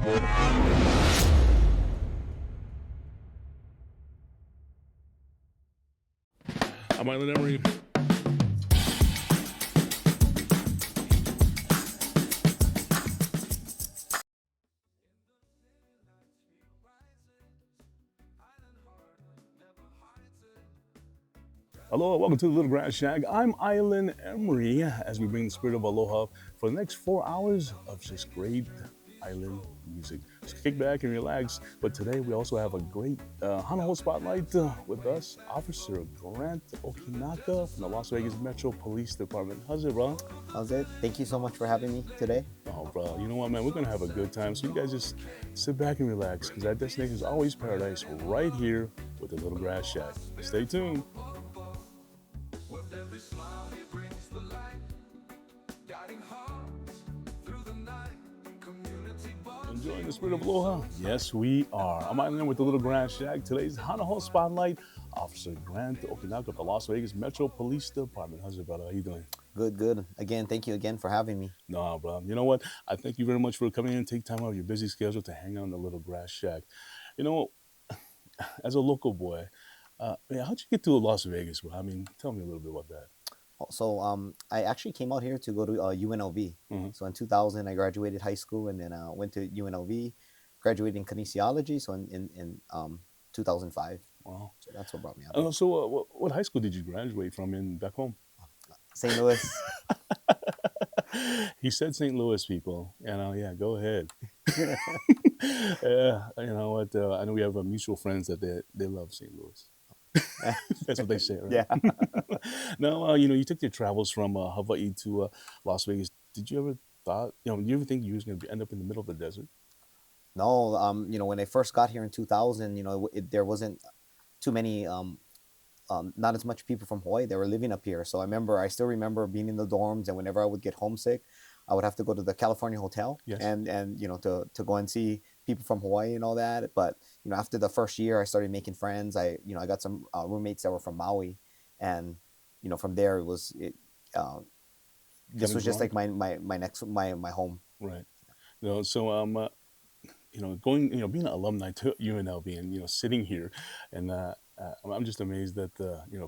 I'm Island Emery. Hello, welcome to the Little Grass Shack. I'm Island Emery as we bring the spirit of aloha for the next 4 hours of just great island music. Just kick back and relax. But today we also have a great Hanaho spotlight with us, Officer Grant Okinaka from the Las Vegas Metro Police Department. How's it, bro? How's it? Thank you so much for having me today. Oh, bro, you know what, man? We're gonna have a good time. So you guys just sit back and relax, because that destination is always paradise right here with the Little Grass Shack. Stay tuned. Enjoying the spirit of aloha? Yes, we are. I'm Island with the Little Grass Shack. Today's Hanaho Spotlight, Officer Grant Okinaka of the Las Vegas Metro Police Department. How's it, brother? How you doing? Good, good. Again, thank you again for having me. No, bro. You know what? I thank you very much for coming in and take time out of your busy schedule to hang out in the Little Grass Shack. You know, as a local boy, man, how'd you get to Las Vegas, bro? I mean, tell me a little bit about that. So, I actually came out here to go to UNLV. So in 2000, I graduated high school, and then went to UNLV, graduated in kinesiology. So in 2005. Wow. So that's what brought me out. So what high school did you graduate from back home? St. Louis. He said St. Louis, people. Yeah, go ahead. Yeah, you know what? I know we have mutual friends that they love St. Louis. That's what they say, right? Yeah. Now, you took your travels from Hawaii to Las Vegas. Did you ever do you ever think you was going to end up in the middle of the desert? No, when I first got here in 2000, there wasn't too many, not as much people from Hawaii that were living up here. So I still remember being in the dorms, and whenever I would get homesick, I would have to go to the California hotel. Yes. and to go and see people from Hawaii and all that. But after the first year, I started making friends. I got some roommates that were from Maui, and from there this was just like my home. Right. So going, being an alumni to UNLV and sitting here, and I'm just amazed that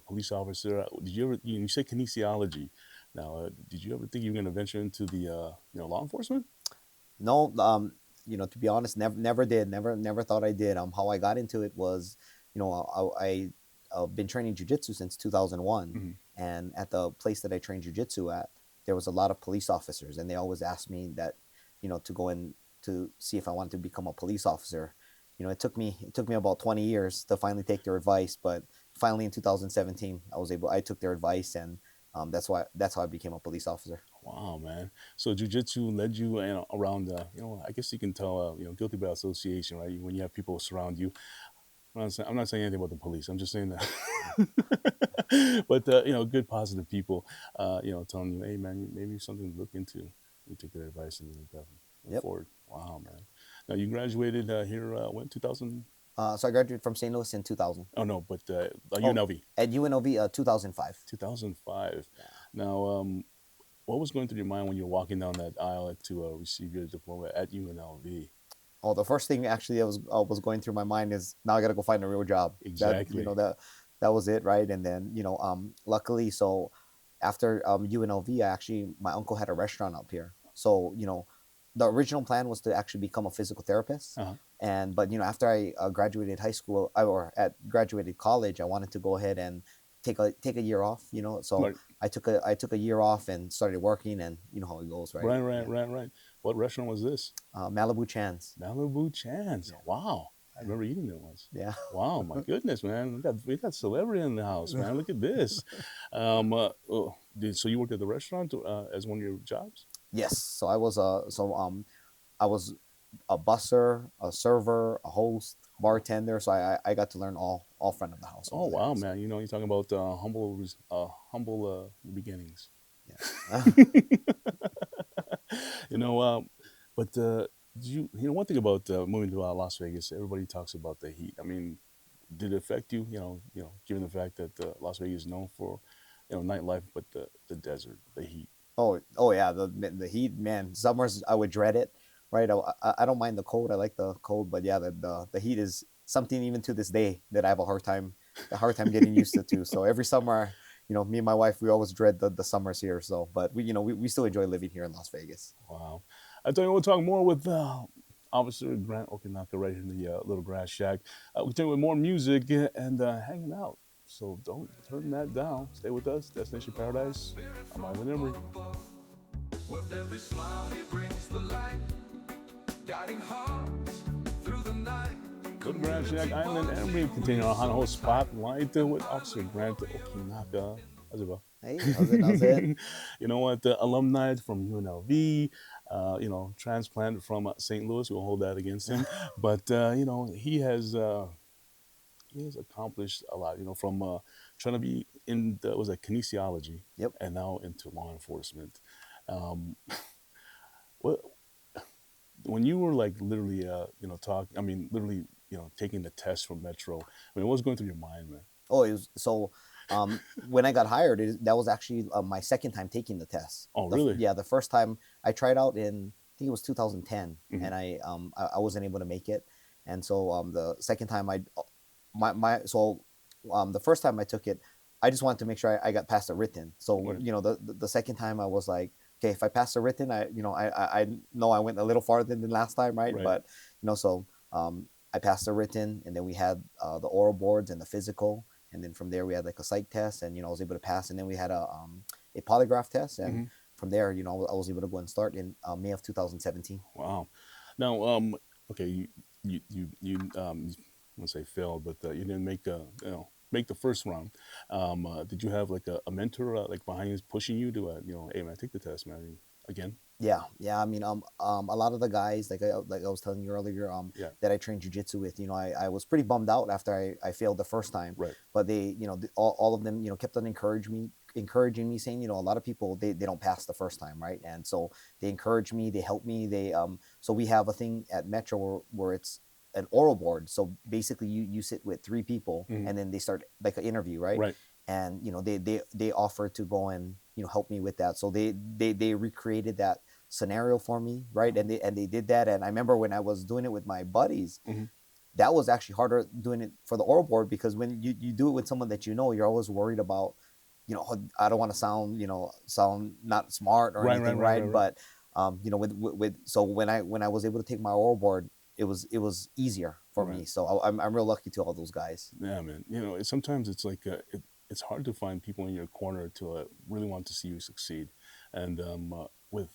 police officer. Did you ever? You said kinesiology. Now, did you ever think you were going to venture into the law enforcement? No, to be honest, never did. Never thought I did. How I got into it was, I've been training jujitsu since 2001, and at the place that I trained jujitsu at, there was a lot of police officers, and they always asked me that, to go in to see if I wanted to become a police officer. It took me about 20 years to finally take their advice, but finally in 2017, I took their advice, and that's how I became a police officer. Wow, man. So jiu-jitsu led you around, I guess you can tell, guilty by association, right? When you have people surround you. I'm not saying anything about the police. I'm just saying that. But, good, positive people, telling you, hey, man, maybe something to look into. You took their advice and you went forward. Wow, man. Now, you graduated here, when, 2000? So I graduated from St. Louis in 2000. Oh, no, but UNLV. At UNLV, 2005. 2005. Yeah. Now, what was going through your mind when you were walking down that aisle to receive your diploma at UNLV? Oh, the first thing actually that was going through my mind is, now I got to go find a real job. Exactly. That was it, right? And then luckily, so after UNLV, my uncle had a restaurant up here. So the original plan was to actually become a physical therapist. But after I graduated high school, graduated college, I wanted to go ahead and take a year off. So right. I took a year off and started working, and how it goes, right? Right. What restaurant was this? Malibu Chan's. Malibu Chan's. Yeah. Wow. I remember eating there once. Yeah. Wow, my goodness, man. We got celebrity in the house, man. Look at this. So you worked at the restaurant as one of your jobs? Yes. So I was I was a busser, a server, a host, bartender. So I got to learn all front of the house. Oh wow, man! You're talking about humble beginnings. Yeah. But one thing about moving to Las Vegas, everybody talks about the heat. I mean, did it affect you? Given the fact that Las Vegas is known for nightlife, but the desert, the heat. Oh yeah, the heat, man. Summers I would dread it, right? I don't mind the cold. I like the cold, but yeah, the heat is something even to this day that I have a hard time getting used to too. So every summer, me and my wife, we always dread the summers here. So, but we still enjoy living here in Las Vegas. Wow. I tell you, we'll talk more with Officer Grant Okinaka right here in the little grass shack. We'll continue with more music and hanging out. So don't turn that down. Stay with us. Destination Paradise. I'm Ivan Emery. With every smile he brings the light, guiding hearts through the night. Little Grand Shack Island Emery. Continue our Hanaho Spotlight with Officer Grant Okinaka. How's it, bro? Hey, how's it? You know what? The alumni from UNLV, transplant from St. Louis. We'll hold that against him. But, he has accomplished a lot, from trying to be in the, was that kinesiology Yep. and now into law enforcement. What, when you were like literally, literally, taking the test from Metro, I mean, what was going through your mind, man? Oh, it was so. When I got hired, that was actually my second time taking the test. Oh, really? Yeah, the first time I tried out in, I think it was 2010, Mm-hmm. and I wasn't able to make it, and so the second time my so the first time I took it, I just wanted to make sure I got past the written. So Right. the second time I was like, okay, if I pass the written, I know I went a little farther than last time, right? Right. But so I passed the written, and then we had the oral boards and the physical, and then from there we had like a psych test, and I was able to pass, and then we had a polygraph test, and Mm-hmm. from there I was able to go and start in May of 2017. Wow. Now, okay, I won't say failed, but you didn't make the first round. Did you have like a mentor like behind you pushing you to hey man, take the test, man, again? Yeah. I mean, a lot of the guys, like I was telling you earlier, Yeah. that I trained jujitsu with, I was pretty bummed out after I failed the first time, Right. but they, all of them, kept on encouraging me, saying, a lot of people they don't pass the first time, right? And so they encouraged me, they helped me, so we have a thing at Metro where it's an oral board. So basically, you sit with three people, Mm-hmm. and then they start like an interview, right? Right. And they offer to go and help me with that. So they recreated that scenario for me, right? And they did that. And I remember when I was doing it with my buddies, Mm-hmm. that was actually harder doing it for the oral board, because when you do it with someone that you're always worried about, I don't want to sound not smart or Right. Right. anything, Right. Right. right? Right. But with so when I was able to take my oral board, it was easier for Right. me. So I'm real lucky to all those guys. Yeah, man. Sometimes it's like it's hard to find people in your corner to really want to see you succeed, and with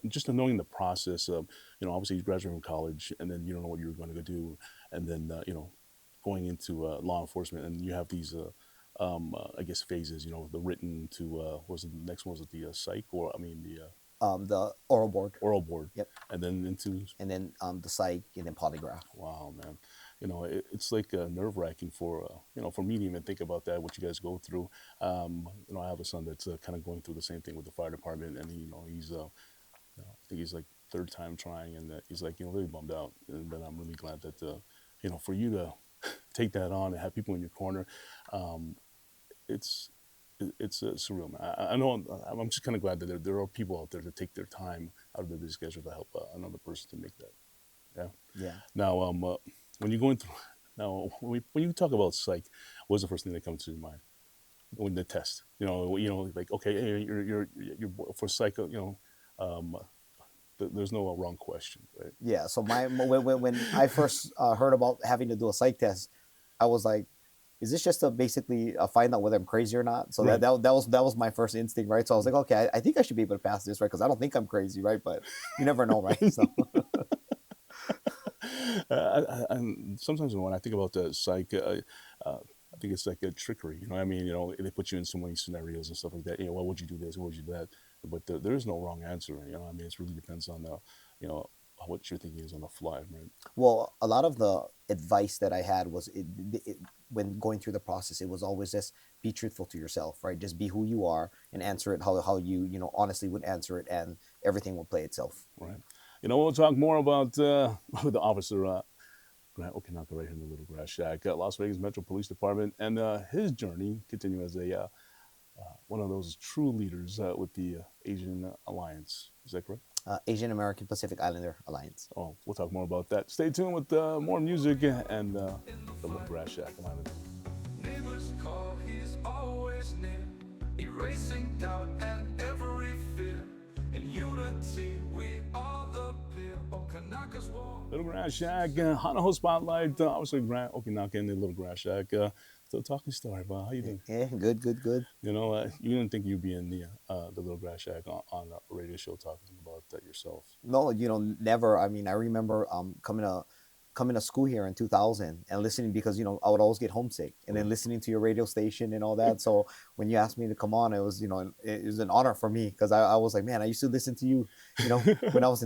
just knowing the process of obviously you graduate from college and then you don't know what you're going to do, and then going into law enforcement, and you have these I guess phases, the written to what was it, the next one, was it the psych, or I mean the The oral board. oral board, Yep. and then into, And then the psych, and then polygraph. wow, man. It's like nerve wracking for for me to even think about that. What you guys go through. I have a son that's kind of going through the same thing with the fire department, and he's I think he's like third time trying, and he's like really bummed out. And but I'm really glad that for you to take that on and have people in your corner, um, it's it's surreal, man. I know I'm just kind of glad that there are people out there that take their time out of their busy schedule to help another person to make that. Yeah. Yeah. Now, when you're going through, now when you talk about psych, what's the first thing that comes to your mind when the test? Like, okay, hey, you're for psych, there's no wrong question, right? Yeah. So when I first heard about having to do a psych test, I was like, is this just to basically find out whether I'm crazy or not? So Right. that was my first instinct, right? So I was like, okay, I think I should be able to pass this, right? Because I don't think I'm crazy, right? But you never know, right? So And sometimes when I think about the psych, I think it's like a trickery. You know what I mean? They put you in so many scenarios and stuff like that. Well, would you do this? What would you do that? But there is no wrong answer. I mean, it really depends on you know, what your thinking is on the fly, right? well, a lot of the advice that I had was when going through the process, it was always just be truthful to yourself, right? Just be who you are and answer it how you honestly would answer it, and everything will play itself. Right. We'll talk more about with the officer Grant Okinaka right here in the Little Grass Shack, Las Vegas Metro Police Department, and his journey continue as a one of those true leaders with the Asian Alliance. Is that correct? Asian American Pacific Islander Alliance. Oh, we'll talk more about that. Stay tuned with more music and the Little Grass Shack. I'm out of there. Neighbors call, he's always near, erasing doubt and every fear. In unity, we are the peer. Okinaka's war. Little Grass Shack, Hanaho Spotlight. Obviously, Okinaka in the Little Grass Shack. So, talking story about how you doing? Yeah, good, good, good. You know, you didn't think you'd be in the Little Grass Shack on a radio show talking about yourself. No, never. I mean, I remember coming to school here in 2000 and listening because I would always get homesick and then Right. listening to your radio station and all that. So when you asked me to come on, it was it was an honor for me because I was like, man, I used to listen to you, when I was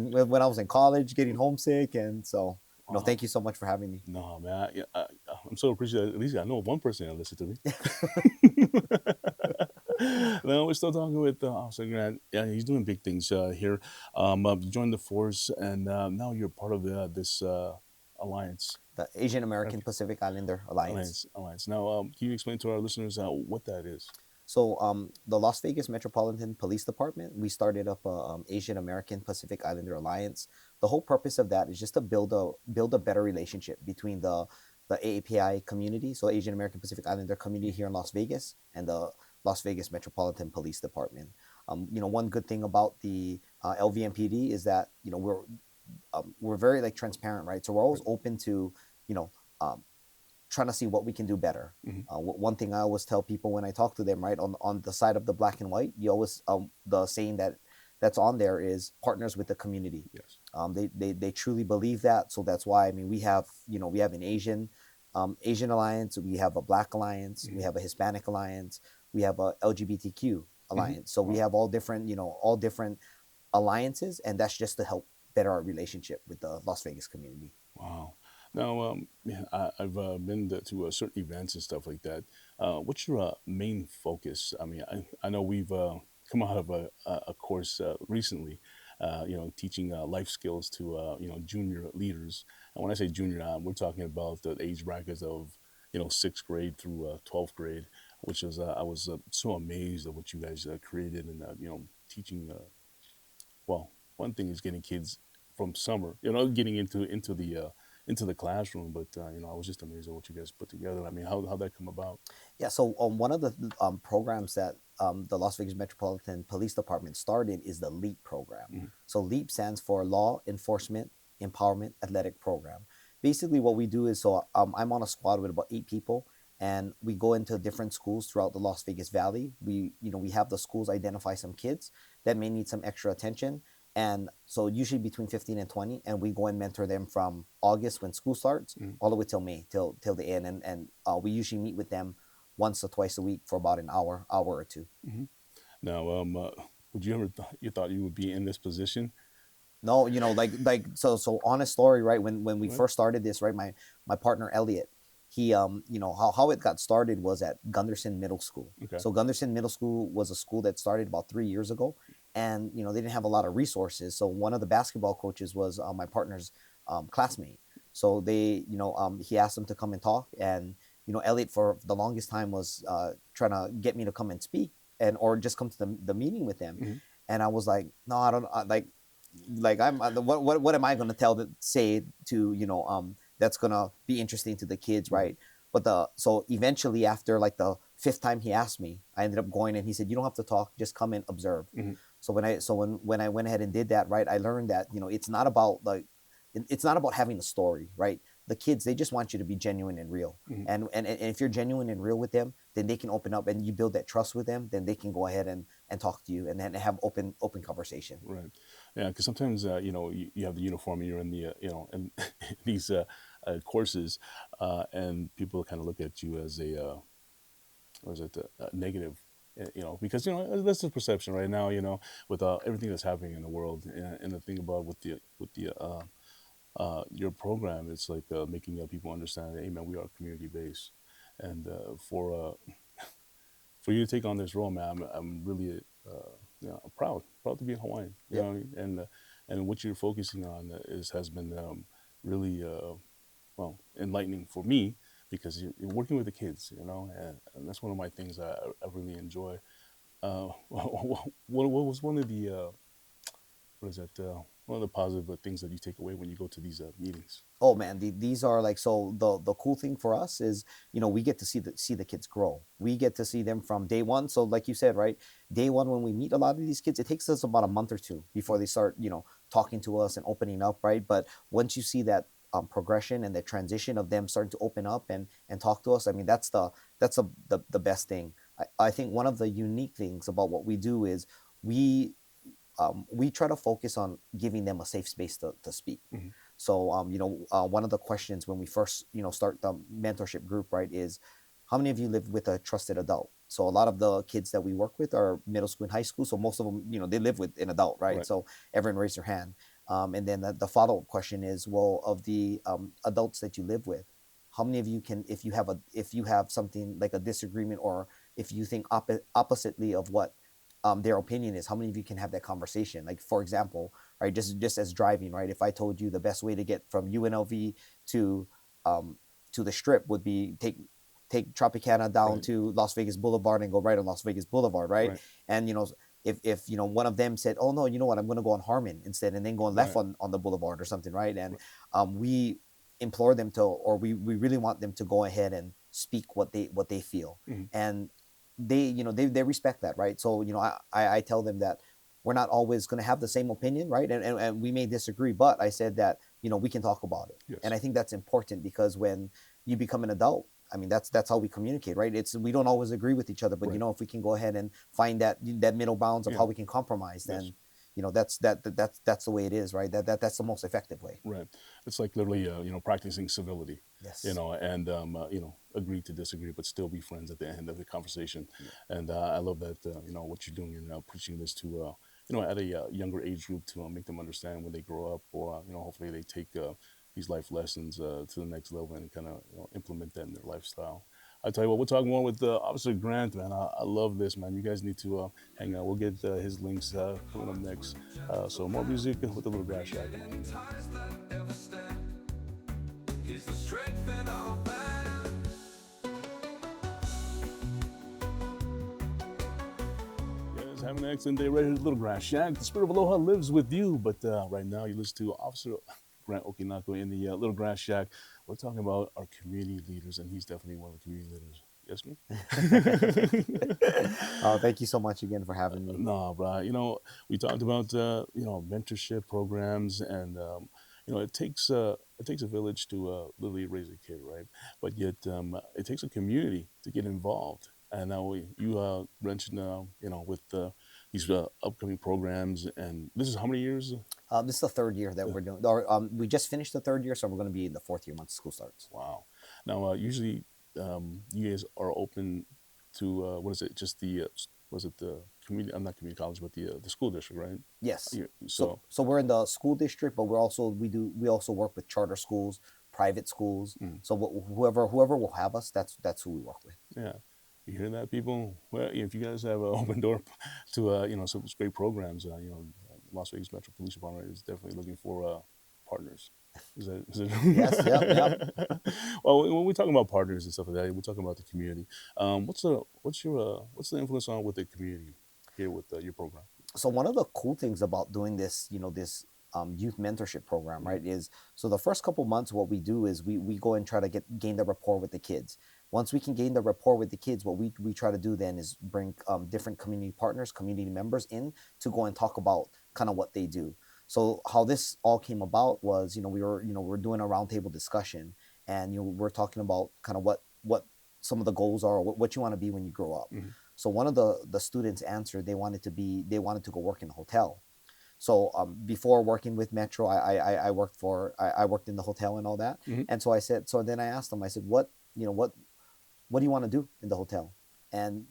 in college, getting homesick, and so thank you so much for having me. No, man, I'm so appreciative. At least I know one person that listens to me. No, we're still talking with Officer Grant. Yeah, he's doing big things here. You joined the force, and now you're part of this alliance. The Asian American Pacific Islander Alliance. Alliance. Now, can you explain to our listeners what that is? So, the Las Vegas Metropolitan Police Department, we started up a Asian American Pacific Islander Alliance. The whole purpose of that is just to build a better relationship between the AAPI community, so Asian American Pacific Islander community here in Las Vegas, and the Las Vegas Metropolitan Police Department. One good thing about the LVMPD is that we're very like transparent, right? So we're always open to you know um, trying to see what we can do better. Hmm. One thing I always tell people when I talk to them, right, on the side of the black and white, you always the saying that's on there is partners with the community. Yes. They truly believe that, so that's why we have an Asian alliance, we have a Black alliance, we have a Hispanic alliance, we have a LGBTQ alliance. So we have all different alliances, and that's just to help better our relationship with the Las Vegas community. Wow. Now, yeah, I've been to certain events and stuff like that. What's your main focus? I mean, I know we've come out of a course recently, teaching life skills to junior leaders. And when I say junior, we're talking about the age brackets of sixth grade through 12th grade, which is I was so amazed at what you guys created and teaching. Well, one thing is getting kids from summer, getting into the classroom. But I was just amazed at what you guys put together. I mean, how that come about? Yeah, so one of the programs that the Las Vegas Metropolitan Police Department started is the LEAP program. Mhm. So LEAP stands for Law Enforcement Empowerment Athletic Program. Basically, what we do is I'm on a squad with about 8 people, and we go into different schools throughout the Las Vegas Valley. We have the schools identify some kids that may need some extra attention, and so usually between 15 and 20, and we go and mentor them from August when school starts Mhm. all the way till May, till the end, and we usually meet with them once or twice a week for about an hour or two. Mhm. Now, would you ever you thought you would be in this position? No, so honest story, right? When we Right. first started this, right, my partner Elliot, he how it got started was at Gunderson Middle School. Okay. So Gunderson Middle School was a school that started about 3 years ago, and they didn't have a lot of resources. So one of the basketball coaches was my partner's classmate. So he asked him to come and talk, and Elliot for the longest time was trying to get me to come and speak or just come to the meeting with them. Mhm. And I was like, no, I don't like I'm what am I going to say to that's going to be interesting to the kids, right? But so eventually, after like the fifth time he asked me, I ended up going, and he said, you don't have to talk, just come and observe. Mhm. So when I went ahead and did that, right, I learned that it's not about having a story, right? The kids, they just want you to be genuine and real. Mhm. And if you're genuine and real with them, then they can open up, and you build that trust with them, then they can go ahead and talk to you and then have open conversation. Right. Yeah, because sometimes you have the uniform and you're in the and these courses, and people kind of look at you as a or is it negative. Because that's the perception right now. With everything that's happening in the world, and the thing about with the your program, it's like making people understand, hey man, we are community based, and for you to take on this role, man, I'm really proud to be a Hawaiian. You Yep. know, what I mean? And what you're focusing on has been really well enlightening for me because you're working with the kids, and that's one of my things I really enjoy. What was one of the what is that? One of the positive things that you take away when you go to these meetings. Oh man, these are like, so the cool thing for us is, we get to see the kids grow. We get to see them from day one. So like you said, right, day one when we meet a lot of these kids, it takes us about a month or two before they start, talking to us and opening up, right? But once you see that progression and the transition of them starting to open up and talk to us, I mean, that's the best thing. I think one of the unique things about what we do is we we try to focus on giving them a safe space to speak. Mm-hmm. So, one of the questions when we first, start the mentorship group, right, is how many of you live with a trusted adult? So a lot of the kids that we work with are middle school and high school. So most of them, they live with an adult, right? Right. So everyone raise their hand. And then the follow-up question is, well, of the adults that you live with, how many of you can, if you have something like a disagreement, or if you think oppositely of what their opinion is, how many of you can have that conversation? Like, for example, right, just as driving, right, if I told you the best way to get from UNLV to um, to the Strip would be take Tropicana down Right. to Las Vegas Boulevard and go right on Las Vegas Boulevard, right? Right. And if one of them said, oh no, you know what, I'm going to go on Harmon instead, and then going left Right. on the boulevard or something, right? And Right. we implore them to, or we really want them to go ahead and speak what they feel. Mm-hmm. And they respect that, right? So I tell them that we're not always going to have the same opinion, right? And we may disagree, but I said that we can talk about it. Yes. And I think that's important, because when you become an adult, I mean, that's how we communicate, right? It's, we don't always agree with each other, but Right. if we can go ahead and find that middle bounds of Yeah. how we can compromise, Yes. then that's the way it is, right? That's the most effective way. Right. It's like literally, practicing civility. Yes. And agree to disagree, but still be friends at the end of the conversation. Yeah. And I love that, what you're doing and preaching this to, at a younger age group to make them understand when they grow up, or hopefully they take these life lessons to the next level and kind of implement that in their lifestyle. I tell you what, we'll talk more with Officer Grant, man. I love this, man. You guys need to hang out. We'll get his links coming up next. So more music with the Little Grass Shack. Ties that ever stand. He's the strength in our band. Guys, have an excellent day right here at the Little Grass Shack. The spirit of Aloha lives with you. But right now, you listen to Officer Grant Okinaka in the Little Grass Shack. We're talking about our community leaders, and he's definitely one of the community leaders. Yes, me? Oh, thank you so much again for having me. No, bro. We talked about mentorship programs, and it takes a village to literally raise a kid, right? But yet it takes a community to get involved. And now you mentioned with these upcoming programs, and this is how many years? This is the third year that we're doing, or we just finished the third year, so we're going to be in the fourth year once school starts. Wow. Now usually you guys are open to what is it? Just the was it the community? I'm not community college, but the school district, right? Yes. Yeah, So we're in the school district, but we also work with charter schools, private schools. So whoever will have us, that's who we work with. yeah. You hear that, people? Well, if you guys have an open door to some great programs, Las Vegas Metropolitan Department is definitely looking for partners. Is it? Yes. Yep. Well, when we talk about partners and stuff like that, we're talking about the community. What's the influence on with the community here with your program? So one of the cool things about doing this, this youth mentorship program, right, is, so the first couple months, what we do is we go and try to gain the rapport with the kids. Once we can gain the rapport with the kids, what we try to do then is bring different community partners, community members in to go and talk about kind of what they do. So how this all came about was, we're doing a roundtable discussion, and we're talking about kind of what some of the goals are, or what you want to be when you grow up. Mm-hmm. So one of the students answered they wanted to go work in a hotel. So before working with Metro, I worked in the hotel and all that. Mm-hmm. And so then I asked him, I said, what do you want to do in the hotel? And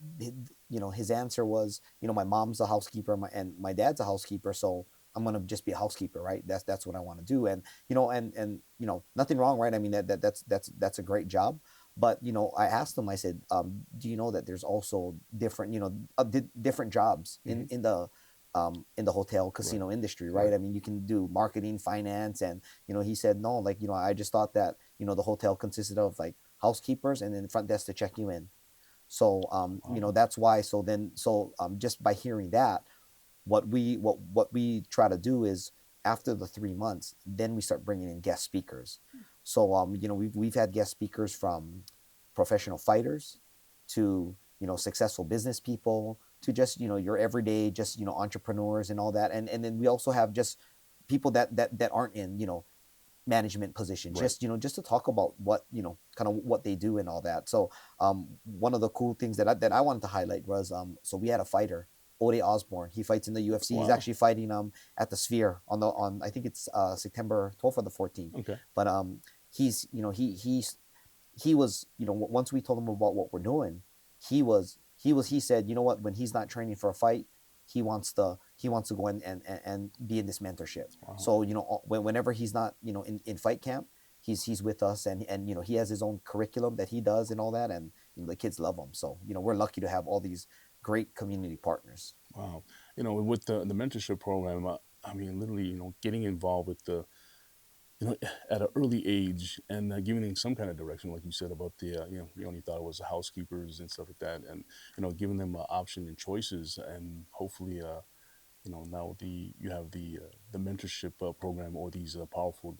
his answer was, my mom's a housekeeper, and my dad's a housekeeper, so I'm gonna just be a housekeeper, right? That's what I want to do. And nothing wrong, right? I mean, that's a great job. But I asked him, I said, do you know that there's also different different jobs Mm-hmm. in the hotel casino industry, right? I mean, you can do marketing, finance, and he said, no, like, I just thought that the hotel consisted of like housekeepers and then front desk to check you in. So that's why. So just by hearing that, what we try to do is after the 3 months, then we start bringing in guest speakers. So we've had guest speakers from professional fighters to successful business people to just your everyday just entrepreneurs and all that, and then we also have just people that aren't in management position, Right. just to talk about what kind of what they do and all that. So one of the cool things that I wanted to highlight was so we had a fighter, Ode Osborne. He fights in the UFC. He's Wow. actually fighting at the Sphere on I think it's September 12th or the 14th. Okay. But he's he was once we told him about what we're doing, he said, you know what, when he's not training for a fight, he wants to go in and be in this mentorship. Wow. So whenever he's not in fight camp, he's with us, and he has his own curriculum that he does and all that, and the kids love him. So we're lucky to have all these great community partners. Wow. With the mentorship program, I mean, literally, getting involved with at an early age and giving them some kind of direction, like you said about you only thought it was housekeepers and stuff like that, and giving them an option and choices, and hopefully, now you have the mentorship program, or these powerful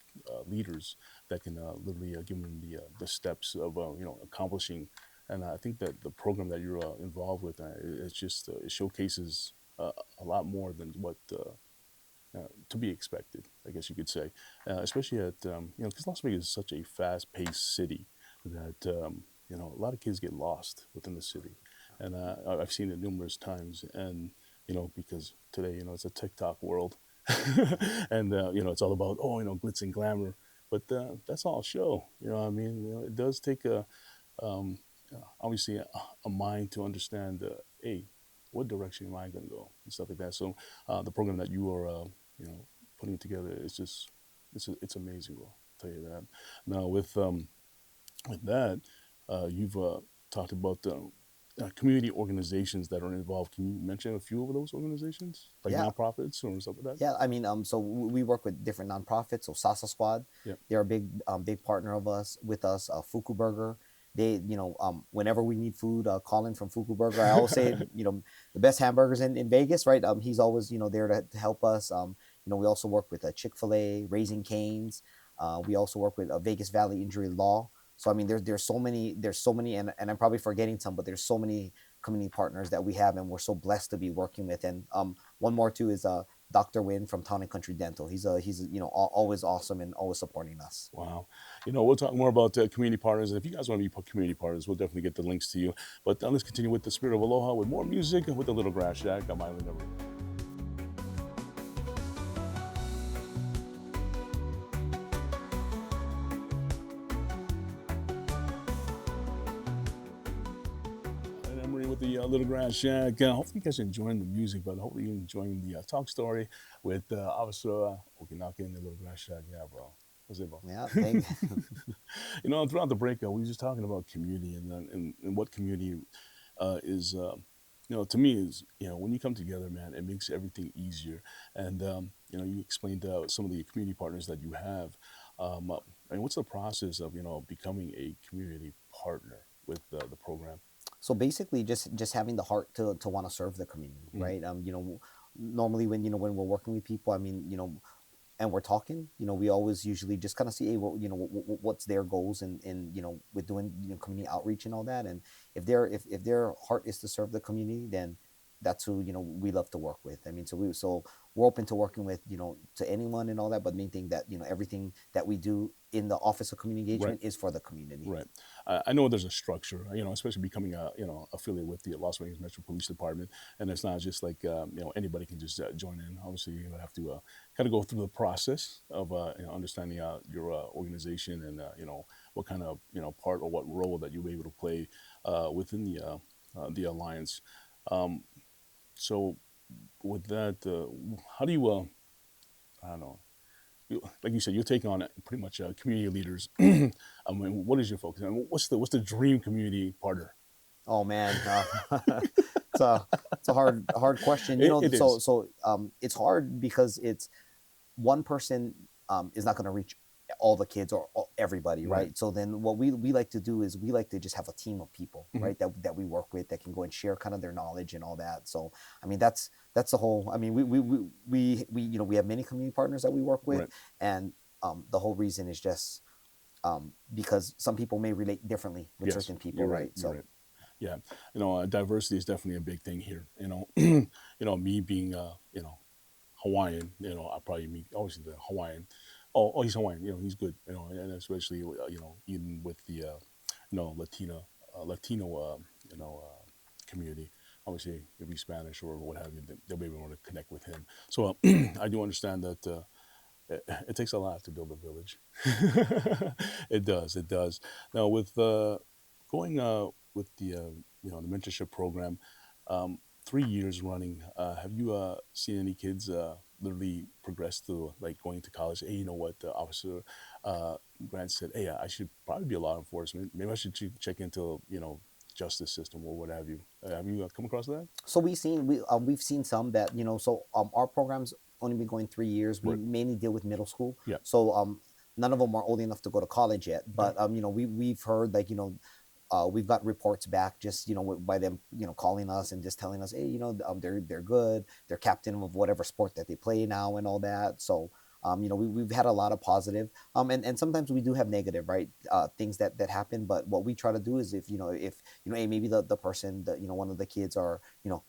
leaders that can literally give them the steps of accomplishing. And I think that the program that you're involved with, it's just it showcases a lot more than what to be expected, I guess you could say, especially at because Las Vegas is such a fast-paced city that a lot of kids get lost within the city, and I've seen it numerous times, and because today it's a TikTok world, and it's all about glitz and glamour, but that's all show. What I mean, it does take um, obviously a mind to understand, hey, what direction am I going to go and stuff like that. So the program that you are you know putting together is just it's amazing, bro. I'll tell you that. Now with that, you've talked about the community organizations that are involved. Can you mention a few of those organizations, like Yeah. nonprofits or something like that? Yeah, I mean, so we work with different nonprofits. So Sasa Squad, Yeah. they're a big partner of us with us. Fuku Burger, they, whenever we need food, Colin from Fuku Burger, I always say, the best hamburgers in Vegas, right? He's always, there to help us. We also work with Chick-fil-A, Raising Cane's. We also work with Vegas Valley Injury Law. So I mean, there's so many, and I'm probably forgetting some, but there's so many community partners that we have, and we're so blessed to be working with. And one more too is Dr. Wynn from Town and Country Dental. He's always awesome and always supporting us. Wow. We'll talk more about community partners. And if you guys want to be community partners, we'll definitely get the links to you. But let's continue with the spirit of aloha with more music and with the Little Grass Shack. I'm Island Number. And Emery with the Little Grass Shack. Hopefully you guys are enjoying the music, but hopefully you're enjoying the talk story with Officer Okinaka in the Little Grass Shack. Yeah, bro. What's it, bro? Yeah, Throughout the break, we were just talking about community and what community is, to me is, when you come together, man, it makes everything easier. And, you explained some of the community partners that you have. And what's the process of, becoming a community partner with the program? So basically, just having the heart to want to serve the community, Mhm. right? Normally when we're working with people, I mean, and we're talking, we always usually just kind of see, hey, what's their goals, and with doing community outreach and all that. And if their heart is to serve the community, then that's who we love to work with. I mean, so we're open to working with to anyone and all that, but main thing that everything that we do in the Office of Community Right. Engagement is for the community. Right. I know there's a structure, especially becoming a, affiliate with the Las Vegas Metro Police Department. And it's not just like, anybody can just join in. Obviously, you have to kind of go through the process of, understanding your organization and, what kind of, part or what role that you'll be able to play within the alliance. Um, so with that, how do you, I don't know, like you said, you're taking on pretty much community leaders. I mean, what is your focus? I mean, what's the dream community partner? Oh man, it's a hard question. It So is. it's hard because it's one person is not going to reach all the kids or everybody, Right. right? So then what we like to do is we like to just have a team of people, Mhm. right? That we work with that can go and share kind of their knowledge and all that. So I mean that's the whole. I mean we we have many community partners that we work with, Right. and the whole reason is just because some people may relate differently with Yes, certain people, you're right. right? You're So right. Yeah, diversity is definitely a big thing here. Me being Hawaiian. I probably meet obviously the Hawaiian. Oh, he's Hawaiian. He's good. And especially even with the Latina Latino community. Obviously, if he's Spanish or what have you, they'll be able to connect with him. So I do understand that it takes a lot to build a village. It does. It does. Now with going with the mentorship program, um, 3 years running. Have you seen any kids literally progress to like going to college? Hey, you know what? Officer Grant said, "Hey, I should probably be a law enforcement. Maybe I should check into justice system or what have you." Have you come across that? so we've seen some that so our program's only been going 3 years. We Right. mainly deal with middle school, Yeah. so none of them are old enough to go to college yet. Okay. But we've heard like we've got reports back just by them calling us and just telling us, hey, they're good, they're captain of whatever sport that they play now and all that. So we've had a lot of positive, and sometimes we do have negative, right, things that happen. But what we try to do is if hey, maybe the person that one of the kids are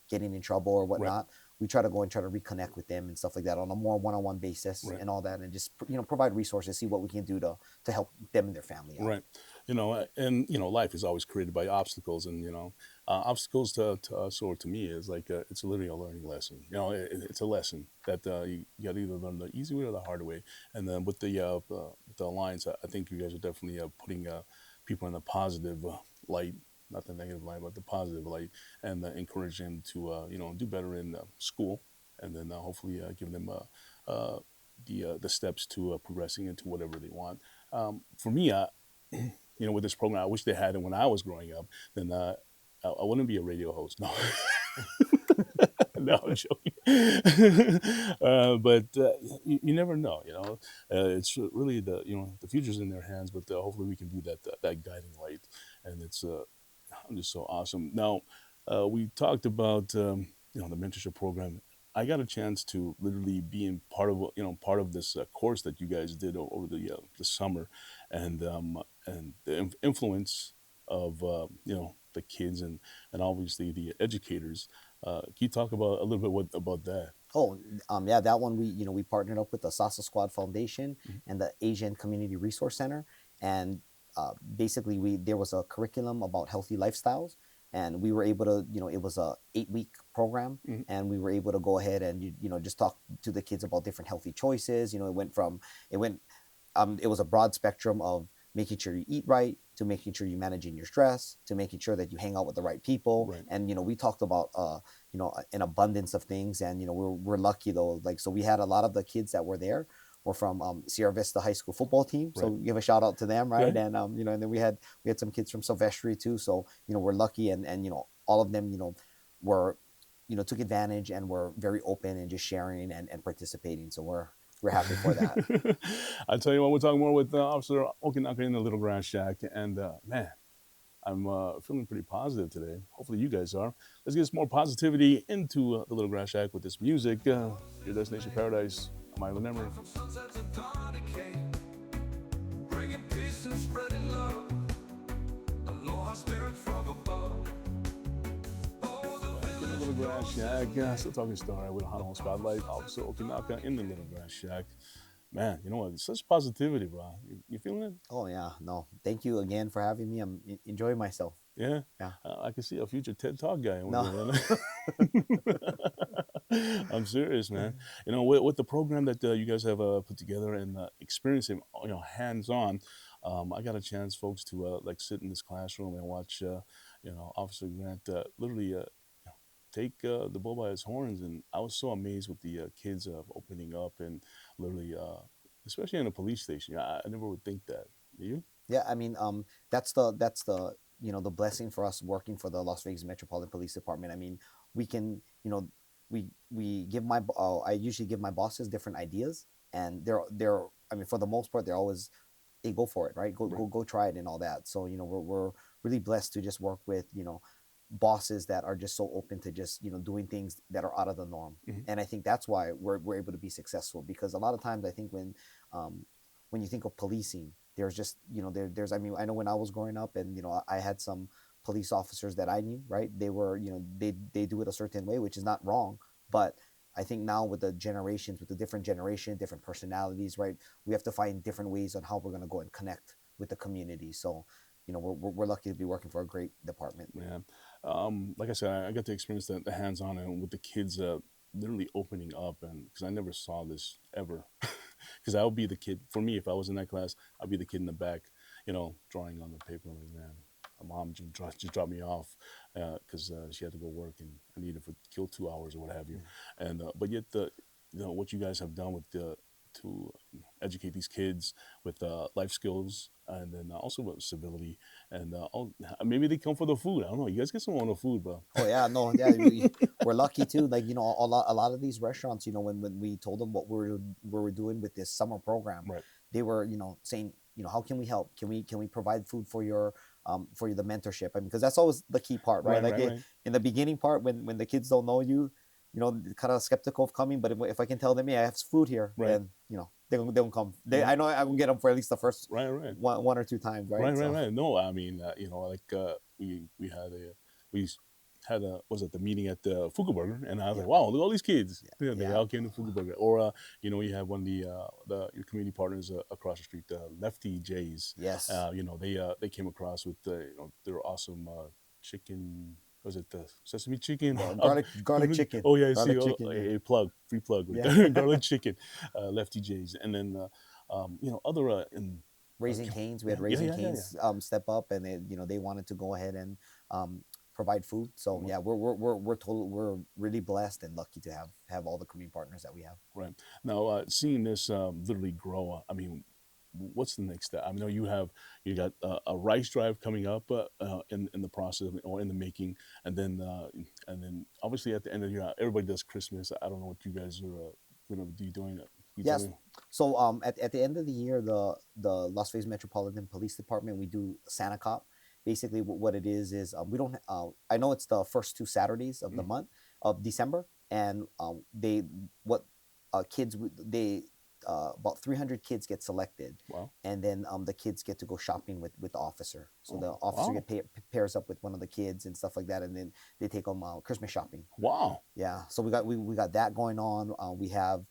getting in trouble or Right. whatnot, we try to go and try to reconnect with them and stuff like that on a more one-on-one basis Right. and all that, and just provide resources, see what we can do to help them and their family out. Right. And life is always created by obstacles, and obstacles to us or to me is like it's literally a learning lesson. It's a lesson that you got to either learn the easy way or the hard way. And then with the alliance, I think you guys are definitely putting people in a positive light, not the negative light, but the positive light, and encourage them to do better in school, and then hopefully give them the steps to progressing into whatever they want. For me, with this program, I wish they had it when I was growing up. Then I wouldn't be a radio host. No, no, I'm joking. But you never know. It's really the future's in their hands. But hopefully we can be that guiding light. And it's I'm just so awesome. Now we talked about the mentorship program. I got a chance to literally be in part of this course that you guys did over the summer, and the influence of the kids and obviously the educators. Can you talk about a little bit about that? Oh, yeah, that one we partnered up with the Sasa Squad Foundation Mhm. and the Asian Community Resource Center, and basically we there was a curriculum about healthy lifestyles, and we were able to it was a 8-week program, Mhm. and we were able to go ahead and just talk to the kids about different healthy choices. It went it was a broad spectrum of making sure you eat right, to making sure you're managing your stress, to making sure that you hang out with the right people. Right. And we talked about an abundance of things. And we're lucky though, like, so we had a lot of the kids that were there were from Sierra Vista High School football team, so Right. give a shout out to them, right? Okay. And and then we had some kids from Silvestri too, so we're lucky. And all of them were took advantage and were very open and just sharing and participating, so we're happy for that. I tell you what, we're talking more with Officer Okinaka in the Little Grass Shack, and man, I'm feeling pretty positive today. Hopefully, you guys are. Let's get some more positivity into the Little Grass Shack with this music. Your destination paradise. I'm Island Emery. From sunset to dawn it came, bringing peace and spreading love. Aloha spirit from above. Oh, the Back in the village Little Grass knows Shack. its way. Still talking star with a hot hole spotlight. Officer Okinaka in the Little Grass Shack. Man, you know what? It's such positivity, bro. You feeling it? Oh yeah, no, thank you again for having me. I'm enjoying myself. Yeah, Yeah. I can see a future TED Talk guy over No. here. I'm serious, man. With the program that you guys have put together and experiencing, hands on, I got a chance, folks, to like sit in this classroom and watch, Officer Grant literally take the bull by his horns, and I was so amazed with the kids opening up and literally, especially in a police station. I never would think that. You? Yeah, I mean, that's the the blessing for us working for the Las Vegas Metropolitan Police Department. I mean, we can we give I usually give my bosses different ideas, and they're I mean, for the most part, they're always, hey, go for it, right? Go Right. go go try it and all that. So we're really blessed to just work with bosses that are just so open to just doing things that are out of the norm. Hmm. And I think that's why we're able to be successful, because a lot of times I think um, when you think of policing, there's just there's, I mean, I know when I was growing up, and I had some police officers that I knew, right? They were, they do it a certain way, which is not wrong, but I think now with the generations, with the different generation, different personalities, right? We have to find different ways on how we're going to go and connect with the community. So, we're lucky to be working for a great department. Yeah. Like I said, I got to experience the hands-on and with the kids literally opening up, and because I never saw this ever. Because I would be the kid. For me, if I was in that class, I'd be the kid in the back, drawing on the paper like, man, my mom just dropped me off because she had to go work and I needed to kill 2 hours or what have you. And but yet what you guys have done with the to educate these kids with life skills, and then also with civility, and maybe they come for the food. I don't know. You guys get some on the food, bro. Oh yeah, no, yeah, we're lucky too. Like a lot of these restaurants, when we told them what we're doing with this summer program, Right, they were saying, how can we help? Can we provide food for the mentorship? I mean, because that's always the key part, right? right, Like right, right, in the beginning part, when the kids don't know you, kind of skeptical of coming. But if I can tell them, yeah, I have food here, right, then they don't come. right, I know I will get them for at least the first right, right. one or two times, right? Right, right, So right. No, I mean, like we had a was it the meeting at the Fuga Burger, and I was yeah, like, wow, look at all these kids. yeah, Yeah, they yeah. all came to Fuga Burger, or you have one of your community partners across the street, the Lefty Jays. Yes. They came across with their awesome chicken. Was it the sesame chicken? Garlic chicken, Oh yeah, I see. garlic Oh, chicken. Yeah, a plug, free plug right yeah. there. Garlic chicken, Lefty J's, and then other Raising Canes. We yeah, had yeah, Raising yeah, yeah, yeah. Canes step up, and they wanted to go ahead and provide food. So Right. yeah, we're really blessed and lucky to have all the community partners that we have. Right. Now, seeing this literally grow, I mean, what's the next step? I know you got a rice drive coming up in the process or in the making, and then obviously at the end of the year, everybody does Christmas. I don't know what you guys are gonna be doing. Can you tell Yes. me? So at the end of the year, the Las Vegas Metropolitan Police Department, we do Santa Cop. Basically, what it is we don't. I know it's the first two Saturdays of the Mm. month of December, and they what kids they about 300 kids get selected, Wow. and then the kids get to go shopping with the officer. So the Oh, officer wow. pairs up with one of the kids and stuff like that, and then they take them Christmas shopping. Wow. Yeah, so we got that going on. We have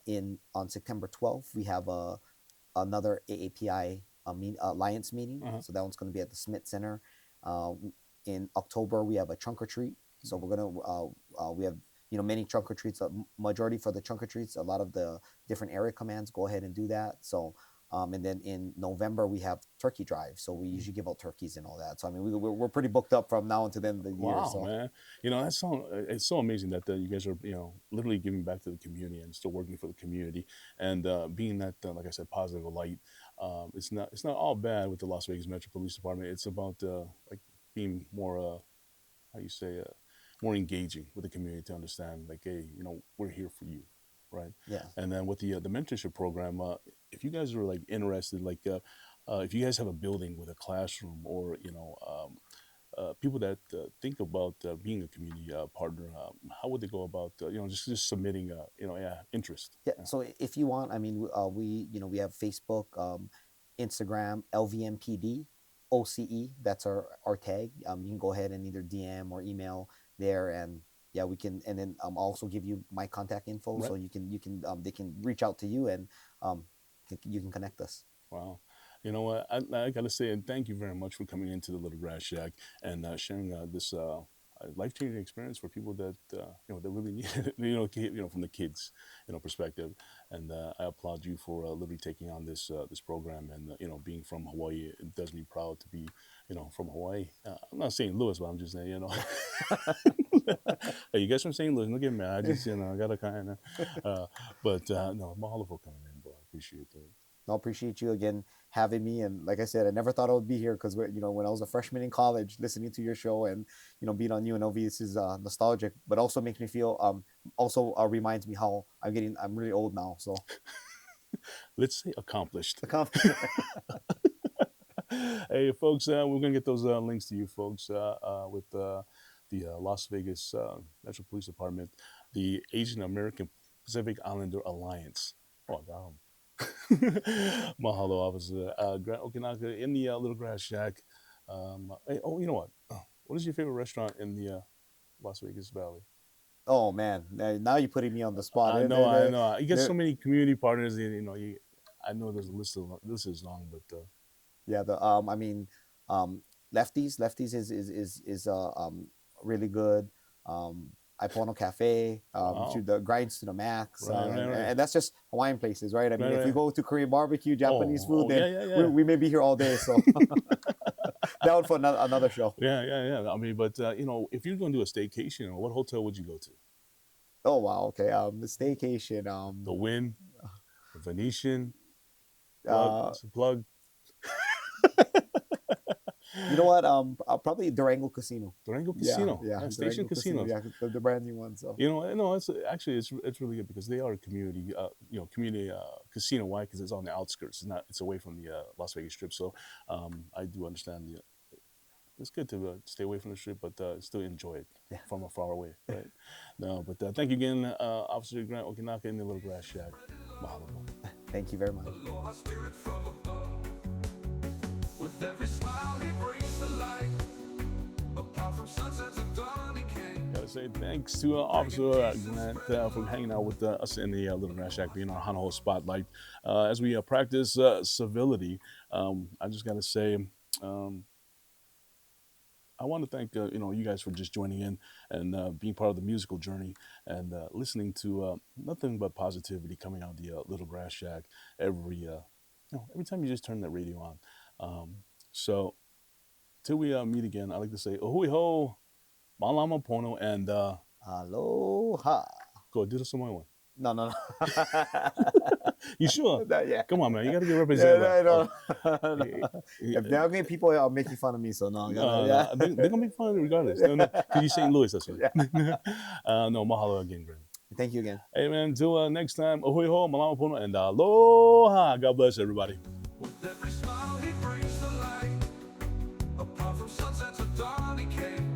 in on September 12th we have another AAPI alliance meeting. Uh-huh. So that one's going to be at the Smith Center. Uh, in October we have a trunk or treat. So we're gonna we have many trunk or treats. Majority for the trunk or treats. A lot of the different area commands go ahead and do that. So and then in November we have turkey drive. So we usually give out turkeys and all that. So I mean we're pretty booked up from now until the end of the year. Wow, So man. It's so amazing that you guys are, literally giving back to the community and still working for the community, and being that, like I said, positive light. It's not all bad with the Las Vegas Metro Police Department. It's about like being more, how you say, more engaging with the community to understand, like, hey, we're here for you, right? yeah. And then with the mentorship program, if you guys are like interested, like, if you guys have a building with a classroom, or people that think about being a community partner, how would they go about, just submitting, yeah, interest? Yeah. Yeah. So if you want, I mean, we have Facebook, Instagram, LVMPDOCE. That's our tag. You can go ahead and either DM or email there, and yeah, we can. And then I'll also give you my contact info, Right. so you can they can reach out to you, and um, you can connect us. Wow. You know what? I got to say, and thank you very much for coming into the Little Grass Shack and sharing this life changing experience for people that that really need it. From the kids perspective. And I applaud you for literally taking on this program, and being from Hawaii. It does me proud to be from Hawaii. I'm not St. Louis, but I'm just saying Hey, you guys from St. Louis? Don't get mad. I just I gotta kind of. But no, mahalo for coming in, bro. I appreciate that. I appreciate you again having me. And like I said, I never thought I would be here because when I was a freshman in college, listening to your show and being on UNLV, this is nostalgic, but also makes me feel also reminds me how I'm really old now. So Let's say accomplished. The conf- Hey, folks, we're gonna get those links to you, folks, with the Las Vegas Metro Police Department, the Asian American Pacific Islander Alliance. Oh, damn. Mahalo, Officer Grant Okinaka in the Little Grass Shack. Hey, oh, you know what? What is your favorite restaurant in the Las Vegas Valley? oh man, now you're putting me on the spot. I know. You get so There- many community partners. I know there's a list of this is long, but yeah, the I mean, um, lefties is really good. Ipono Cafe, to wow, the grinds to the max, right, and that's just Hawaiian places, right? I mean, if we right. go to Korean barbecue, Japanese food, Yeah, then yeah, we, yeah. we may be here all day. So that would for another show. Yeah. I mean, but if you're going to do a staycation, what hotel would you go to? Oh wow, okay. The staycation. The Win, the Venetian, plug, Uh, it's a plug. you know what? Probably Durango Casino. Durango Yeah, Casino, yeah, yeah, station Durango Casino. casinos. Yeah, the brand new one. So No, it's actually it's really good because they are a community, community casino. Why? Because it's on the outskirts. It's away from the Las Vegas Strip. So I do understand it's good to stay away from the strip, but still enjoy it yeah. from afar away, right? No, but thank you again, Officer Grant Okinaka in the Little Grass Shack. Mahalo. Thank you very much. Aloha spirit from above. With every smile he brings the light. Apart from sunset to dawn he came. Gotta say thanks to Officer Grant for hanging out with us in the Little Grass Shack, being our Hanaho spotlight. As we practice civility, I just gotta say, um, I want to thank you guys for just joining in and being part of the musical journey and listening to nothing but positivity coming out of the Little Grass Shack every time you just turn that radio on. So till we meet again, I like to say ohui ho, malama pono, and Aloha. go do the Samoan one. No, no, no. You sure? Yeah. Come on, man. You got to get Yeah, representative. no, no. Hey, If there are going people are making fun of me, so no, I gotta, no, yeah. they're gonna make fun of it regardless. No, because you're St. Louis, that's right. Yeah. No, mahalo again, Grant. Thank you again. Hey man, till next time, ahoy ho, malama pono, and aloha. God bless everybody. With every smile he brings the light. Apart from sunset to dawn he came.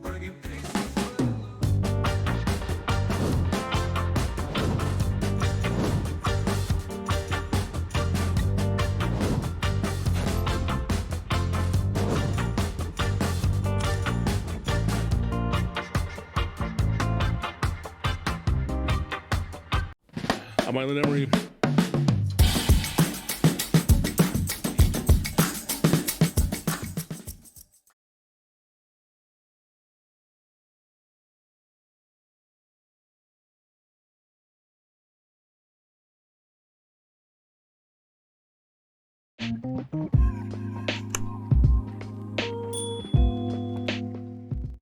Bringing peace and good. I'm Island Emery.